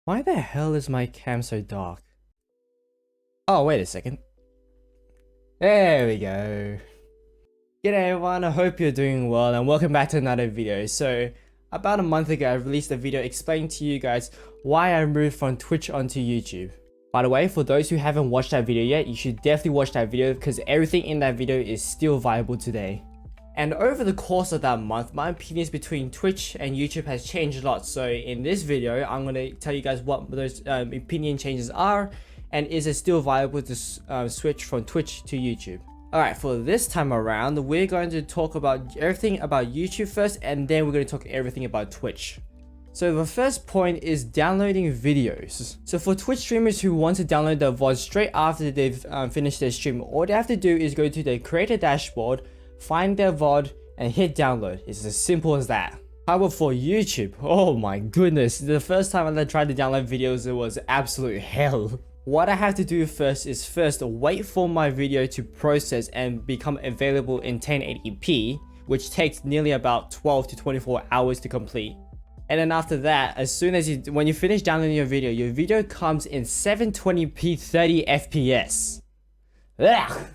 Why the hell is my cam so dark? Oh, wait a second. There we go. G'day everyone, I hope you're doing well and welcome back to another video. So, about a month ago I released a video explaining to you guys why I moved from Twitch onto YouTube. By the way, for those who haven't watched that video yet, you should definitely watch that video because everything in that video is still viable today. And over the course of that month, my opinions between Twitch and YouTube has changed a lot. So in this video, I'm going to tell you guys what those opinion changes are and is it still viable to switch from Twitch to YouTube. Alright, for this time around, we're going to talk about everything about YouTube first and then we're going to talk everything about Twitch. So the first point is downloading videos. So for Twitch streamers who want to download their VOD straight after they've finished their stream, all they have to do is go to their creator dashboard, find their VOD and hit download. It's as simple as that. However, for YouTube, oh my goodness, the first time I tried to download videos, it was absolute hell. What I have to do first is wait for my video to process and become available in 1080p, which takes nearly about 12 to 24 hours to complete. And then after that, as soon as when you finish downloading your video comes in 720p 30 FPS. Ugh.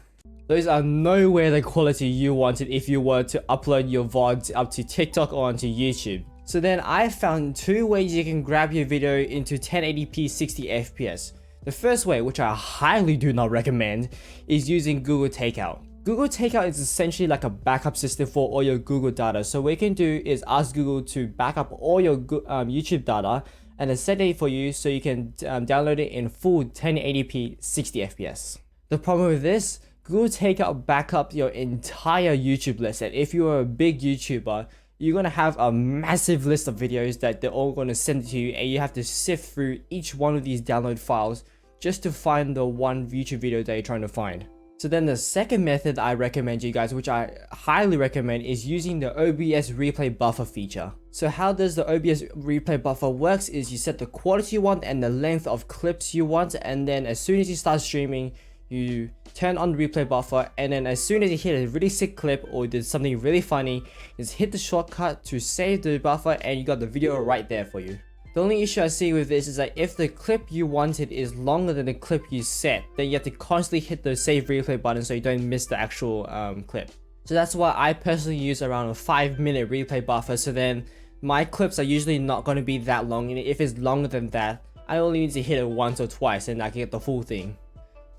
Those are nowhere the quality you wanted if you were to upload your VODs up to TikTok or onto YouTube. So then I found two ways you can grab your video into 1080p 60 FPS. The first way, which I highly do not recommend, is using Google Takeout. Google Takeout is essentially like a backup system for all your Google data. So what you can do is ask Google to back up all your YouTube data and then set it for you so you can download it in full 1080p 60 FPS. The problem with this, Google Takeout back up your entire YouTube list, and if you're a big YouTuber, you're gonna have a massive list of videos that they're all gonna send to you, and you have to sift through each one of these download files just to find the one YouTube video that you're trying to find. So then the second method I recommend you guys, which I highly recommend, is using the OBS replay buffer feature. So how does the OBS replay buffer works is you set the quality you want and the length of clips you want, and then as soon as you start streaming, you turn on the replay buffer, and then as soon as you hit a really sick clip or did something really funny, just hit the shortcut to save the buffer and you got the video right there for you. The only issue I see with this is that if the clip you wanted is longer than the clip you set, then you have to constantly hit the save replay button so you don't miss the actual clip. So that's why I personally use around a 5-minute replay buffer, so then my clips are usually not going to be that long, and if it's longer than that, I only need to hit it once or twice and I can get the full thing.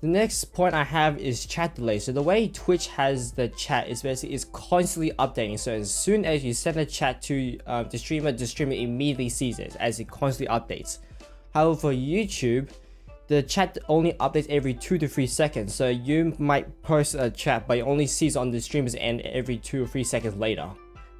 The next point I have is chat delay. So the way Twitch has the chat is basically it's constantly updating. So as soon as you send a chat to the streamer immediately sees it as it constantly updates. However, for YouTube, the chat only updates every 2 to 3 seconds. So you might post a chat, but it only sees on the streamer's end every 2 or 3 seconds later.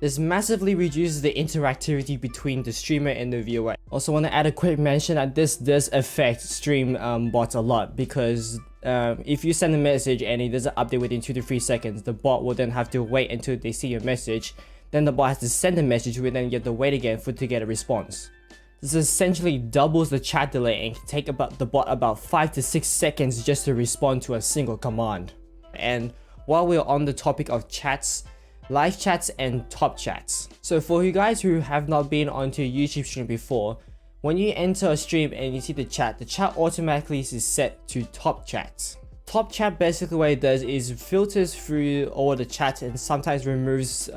This massively reduces the interactivity between the streamer and the viewer. Also want to add a quick mention that this does affect stream bots a lot, because if you send a message and it doesn't update within 2 to 3 seconds, the bot will then have to wait until they see your message. Then the bot has to send a message, we then get to wait again to get a response. This essentially doubles the chat delay and can take the bot about 5 to 6 seconds just to respond to a single command. And while we're on the topic of chats, live chats and top chats. So for you guys who have not been onto a YouTube stream before, when you enter a stream and you see the chat automatically is set to top chats. Top chat basically what it does is filters through all the chats and sometimes removes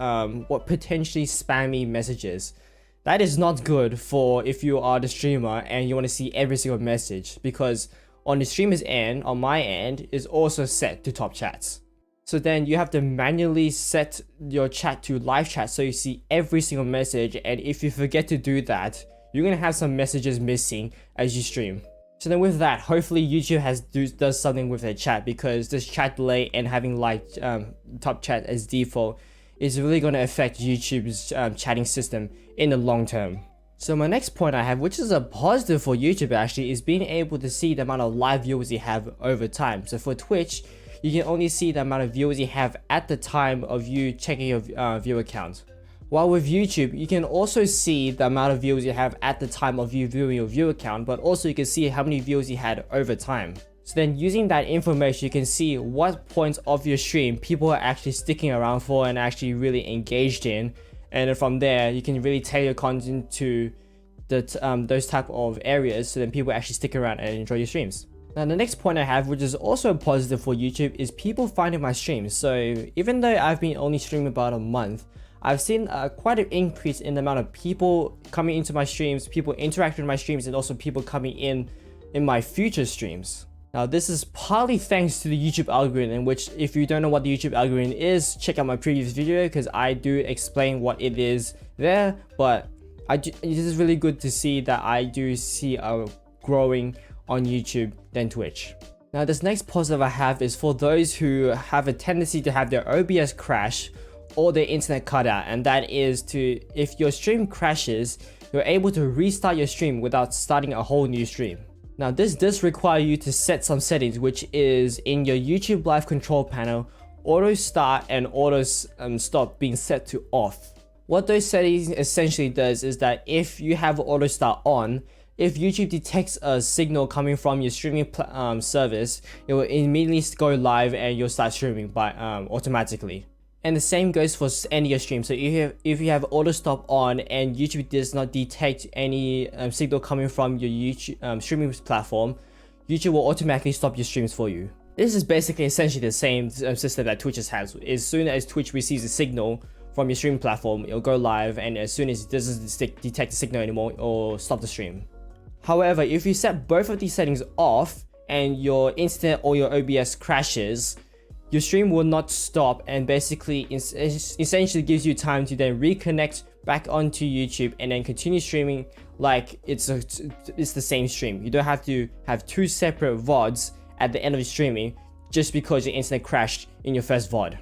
what potentially spammy messages. That is not good for if you are the streamer and you want to see every single message, because on the streamer's end, on my end, is also set to top chats. So then you have to manually set your chat to live chat so you see every single message, and if you forget to do that, you're gonna have some messages missing as you stream. So then with that, hopefully YouTube does something with their chat, because this chat delay and having live top chat as default is really gonna affect YouTube's chatting system in the long term. So my next point I have, which is a positive for YouTube actually, is being able to see the amount of live viewers you have over time. So for Twitch, you can only see the amount of viewers you have at the time of you checking your viewer count. While with YouTube, you can also see the amount of viewers you have at the time of you viewing your viewer count, but also you can see how many viewers you had over time. So then using that information, you can see what points of your stream people are actually sticking around for and actually really engaged in. And then from there, you can really tailor your content to those type of areas, so then people actually stick around and enjoy your streams. Now the next point I have, which is also positive for YouTube, is people finding my streams. So even though I've been only streaming about a month, I've seen quite an increase in the amount of people coming into my streams, people interacting with my streams, and also people coming in my future streams. Now this is partly thanks to the YouTube algorithm, which if you don't know what the YouTube algorithm is, check out my previous video because I do explain what it is there. But it is really good to see that I do see a growing on YouTube than Twitch. Now this next positive I have is for those who have a tendency to have their OBS crash or their internet cut out, and that is to, if your stream crashes, you're able to restart your stream without starting a whole new stream. Now this does require you to set some settings, which is in your YouTube Live control panel, auto start and auto stop being set to off. What those settings essentially does is that if you have auto start on, if YouTube detects a signal coming from your streaming service, it will immediately go live and you'll start streaming by automatically. And the same goes for any of your streams. So if you have auto stop on and YouTube does not detect any signal coming from your YouTube streaming platform, YouTube will automatically stop your streams for you. This is basically essentially the same system that Twitch has. As soon as Twitch receives a signal from your streaming platform, it'll go live, and as soon as it doesn't detect the signal anymore, it'll stop the stream. However, if you set both of these settings off and your internet or your OBS crashes, your stream will not stop, and basically essentially gives you time to then reconnect back onto YouTube and then continue streaming like it's the same stream. You don't have to have two separate VODs at the end of streaming just because your internet crashed in your first VOD.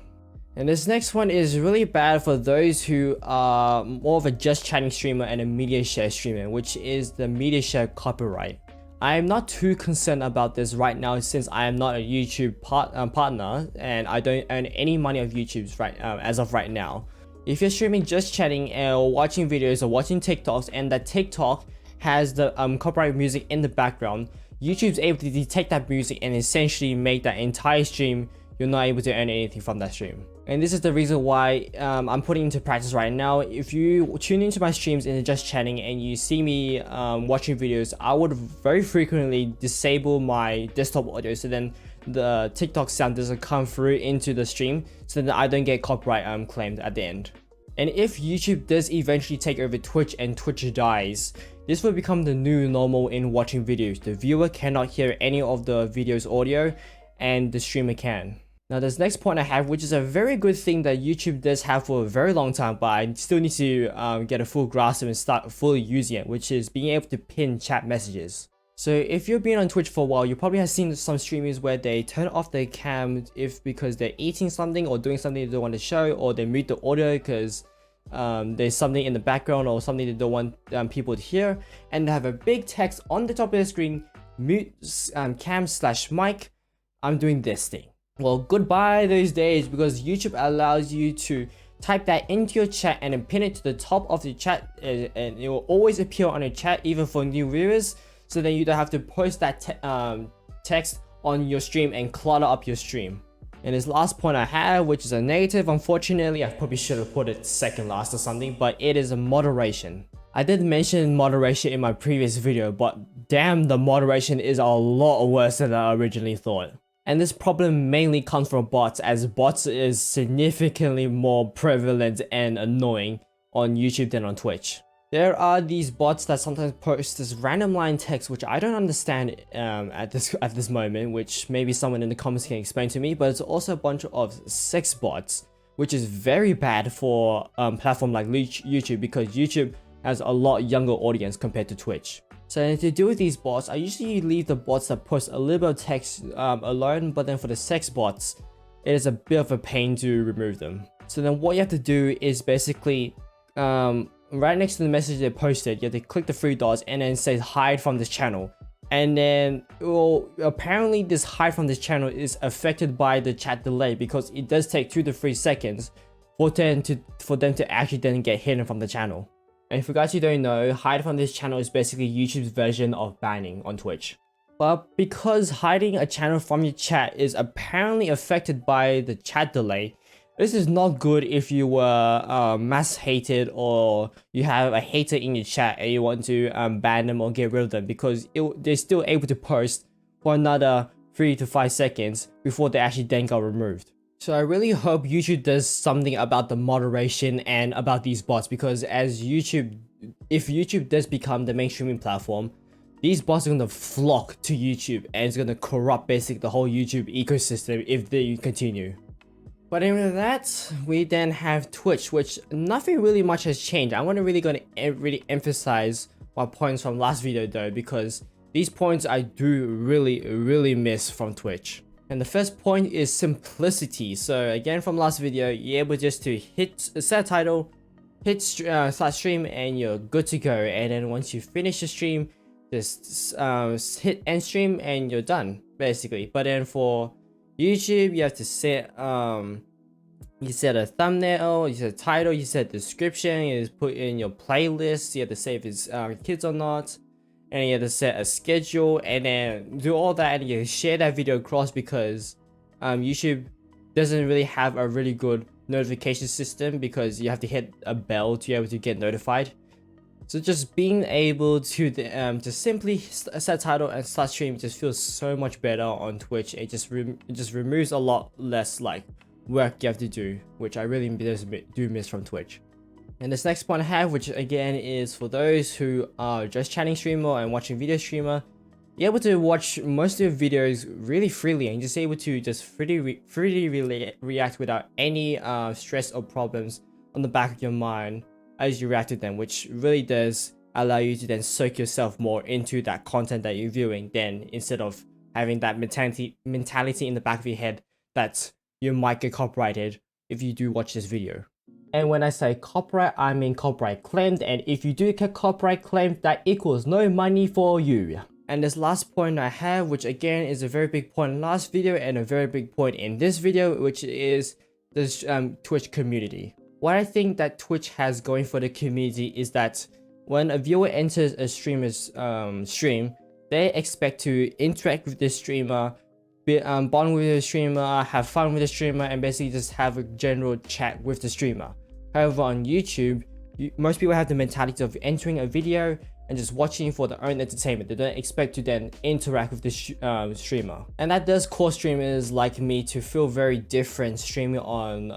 And this next one is really bad for those who are more of a just chatting streamer and a media share streamer, which is the media share copyright. I am not too concerned about this right now since I am not a YouTube partner and I don't earn any money of YouTube's as of right now. If you're streaming just chatting or watching videos or watching TikToks and that TikTok has the copyright music in the background, YouTube's able to detect that music and essentially make that entire stream you're not able to earn anything from that stream. And this is the reason why I'm putting into practice right now. If you tune into my streams in just chatting and you see me watching videos, I would very frequently disable my desktop audio so then the TikTok sound doesn't come through into the stream, so that I don't get copyright claimed at the end. And if YouTube does eventually take over Twitch and Twitch dies, this will become the new normal in watching videos. The viewer cannot hear any of the video's audio and the streamer can. Now this next point I have, which is a very good thing that YouTube does have for a very long time, but I still need to get a full grasp of and start fully using it, which is being able to pin chat messages. So if you've been on Twitch for a while, you probably have seen some streamers where they turn off their cam because they're eating something or doing something they don't want to show, or they mute the audio because there's something in the background or something they don't want people to hear, and they have a big text on the top of the screen, mute cam/mic, I'm doing this thing. Well, goodbye those days, because YouTube allows you to type that into your chat and then pin it to the top of the chat, and it will always appear on your chat even for new viewers, so then you don't have to post that text on your stream and clutter up your stream. And this last point I have, which is a negative, unfortunately I probably should have put it second last or something, but it is a moderation. I did mention moderation in my previous video, but damn, the moderation is a lot worse than I originally thought. And this problem mainly comes from bots, as bots is significantly more prevalent and annoying on YouTube than on Twitch. There are these bots that sometimes post this random line text, which I don't understand at this moment, which maybe someone in the comments can explain to me, but it's also a bunch of sex bots, which is very bad for platform like YouTube, because YouTube has a lot younger audience compared to Twitch. So to deal with these bots, I usually leave the bots that post a little bit of text alone, but then for the sex bots, it is a bit of a pain to remove them. So then what you have to do is basically, right next to the message they posted, you have to click the three dots and then say hide from this channel. And then, well, apparently this hide from this channel is affected by the chat delay, because it does take 2 to 3 seconds for them to actually then get hidden from the channel. And for guys who don't know, hide from this channel is basically YouTube's version of banning on Twitch. But because hiding a channel from your chat is apparently affected by the chat delay, This is not good if you were mass hated or you have a hater in your chat and you want to ban them or get rid of them, because they're still able to post for another 3 to 5 seconds before they actually then got removed. So I really hope YouTube does something about the moderation and about these bots, because if YouTube does become the mainstreaming platform, these bots are gonna flock to YouTube and it's gonna corrupt basically the whole YouTube ecosystem if they continue. But anyway, that we then have Twitch, which nothing really much has changed. I want to really emphasize my points from last video though, because these points I do really miss from Twitch. And the first point is simplicity. So again, from last video, you're able just to set a title, hit start stream, and you're good to go. And then once you finish the stream, just hit end stream and you're done basically. But then for YouTube, you have to set you set a thumbnail, you set a title, you set a description, you just put in your playlist, you have to say if it's kids or not, and you have to set a schedule, and then do all that, and you share that video across, because YouTube doesn't really have a really good notification system, because you have to hit a bell to be able to get notified. So just being able to simply set title and start stream just feels so much better on Twitch. It just removes a lot less like work you have to do, which I really do miss from Twitch. And this next point I have, which again is for those who are just chatting streamer and watching video streamer, you're able to watch most of your videos really freely and just able to just freely react without any stress or problems on the back of your mind as you react to them, which really does allow you to then soak yourself more into that content that you're viewing, then instead of having that mentality in the back of your head that you might get copyrighted if you do watch this video. And when I say copyright, I mean copyright claimed, and if you do get copyright claimed, that equals no money for you. And this last point I have, which again is a very big point in last video and a very big point in this video, which is this Twitch community. What I think that Twitch has going for the community is that when a viewer enters a streamer's stream, they expect to interact with the streamer, bond with the streamer, have fun with the streamer, and basically just have a general chat with the streamer. However, on YouTube, most people have the mentality of entering a video and just watching for their own entertainment. They don't expect to then interact with the streamer. And that does cause streamers like me to feel very different streaming on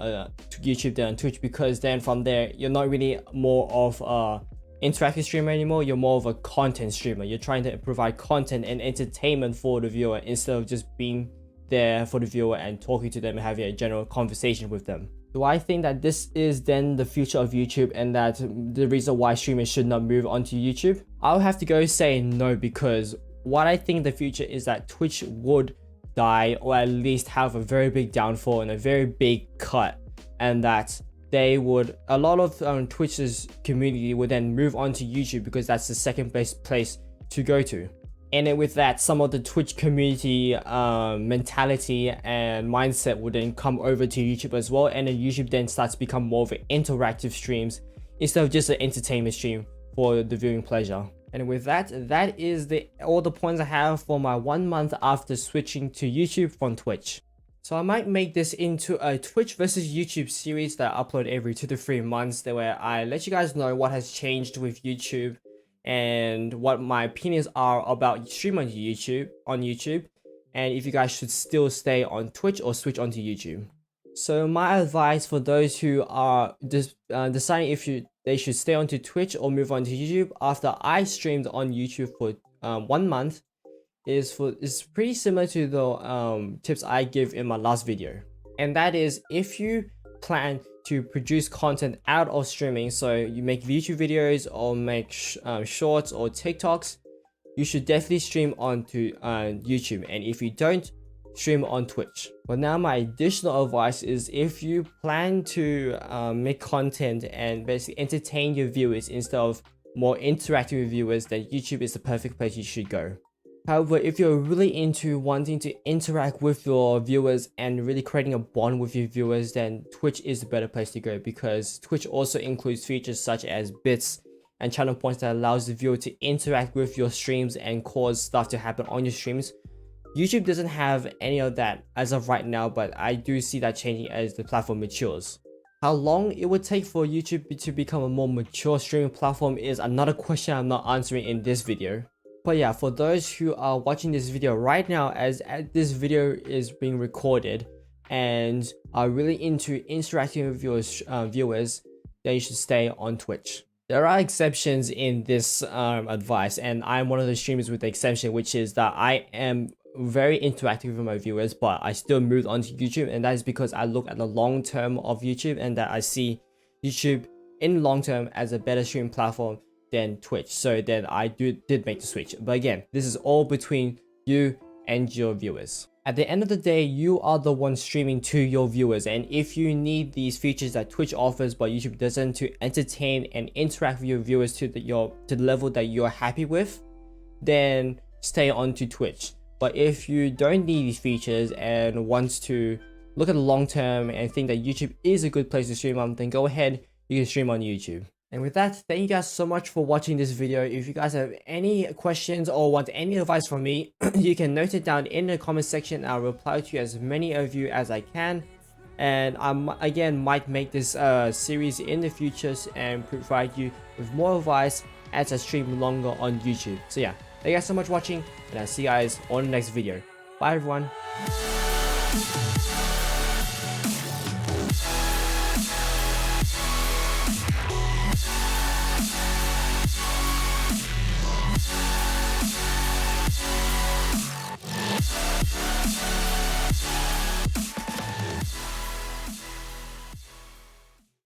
YouTube than on Twitch, because then from there, you're not really more of a interactive streamer anymore, you're more of a content streamer. You're trying to provide content and entertainment for the viewer instead of just being there for the viewer and talking to them and having a general conversation with them. Do I think that this is then the future of YouTube and that the reason why streamers should not move onto YouTube? I'll have to go say no, because what I think the future is that Twitch would die, or at least have a very big downfall and a very big cut, and that a lot of Twitch's community would then move on to YouTube, because that's the second best place to go to. And then with that, some of the Twitch community mentality and mindset would then come over to YouTube as well, and then YouTube then starts to become more of an interactive streams instead of just an entertainment stream for the viewing pleasure. And with that, that is all the points I have for my 1 month after switching to YouTube from Twitch. So I might make this into a Twitch versus YouTube series that I upload every 2 to 3 months, where I let you guys know what has changed with YouTube and what my opinions are about streaming on YouTube, and if you guys should still stay on Twitch or switch onto YouTube. So my advice for those who are deciding if they should stay onto Twitch or move on to YouTube after I streamed on YouTube for 1 month is pretty similar to the tips I give in my last video, and that is, if you plan to produce content out of streaming, so you make YouTube videos or make shorts or TikToks, you should definitely stream onto YouTube, and if you don't, stream on Twitch. But now my additional advice is, if you plan to make content and basically entertain your viewers instead of more interactive with viewers, then YouTube is the perfect place you should go. However, if you're really into wanting to interact with your viewers and really creating a bond with your viewers, then Twitch is the better place to go, because Twitch also includes features such as bits and channel points that allows the viewer to interact with your streams and cause stuff to happen on your streams. YouTube doesn't have any of that as of right now, but I do see that changing as the platform matures. How long it would take for YouTube to become a more mature streaming platform is another question I'm not answering in this video. But yeah, for those who are watching this video right now, as this video is being recorded and are really into interacting with your viewers, then you should stay on Twitch. There are exceptions in this advice, and I'm one of the streamers with the exception, which is that I am very interactive with my viewers, but I still moved on to YouTube, and that is because I look at the long term of YouTube and that I see YouTube in long term as a better streaming platform than Twitch. So then I did make the switch. But again, this is all between you and your viewers. At the end of the day, you are the one streaming to your viewers, and if you need these features that Twitch offers but YouTube doesn't to entertain and interact with your viewers to the level that you're happy with, then stay on to Twitch. But if you don't need these features and want to look at the long term and think that YouTube is a good place to stream on, then go ahead, you can stream on YouTube. And with that, thank you guys so much for watching this video. If you guys have any questions or want any advice from me, you can note it down in the comment section. I'll reply to as many of you as I can. And I again might make this series in the future and provide you with more advice as I stream longer on YouTube. So yeah, thank you guys so much for watching, and I'll see you guys on the next video. Bye everyone.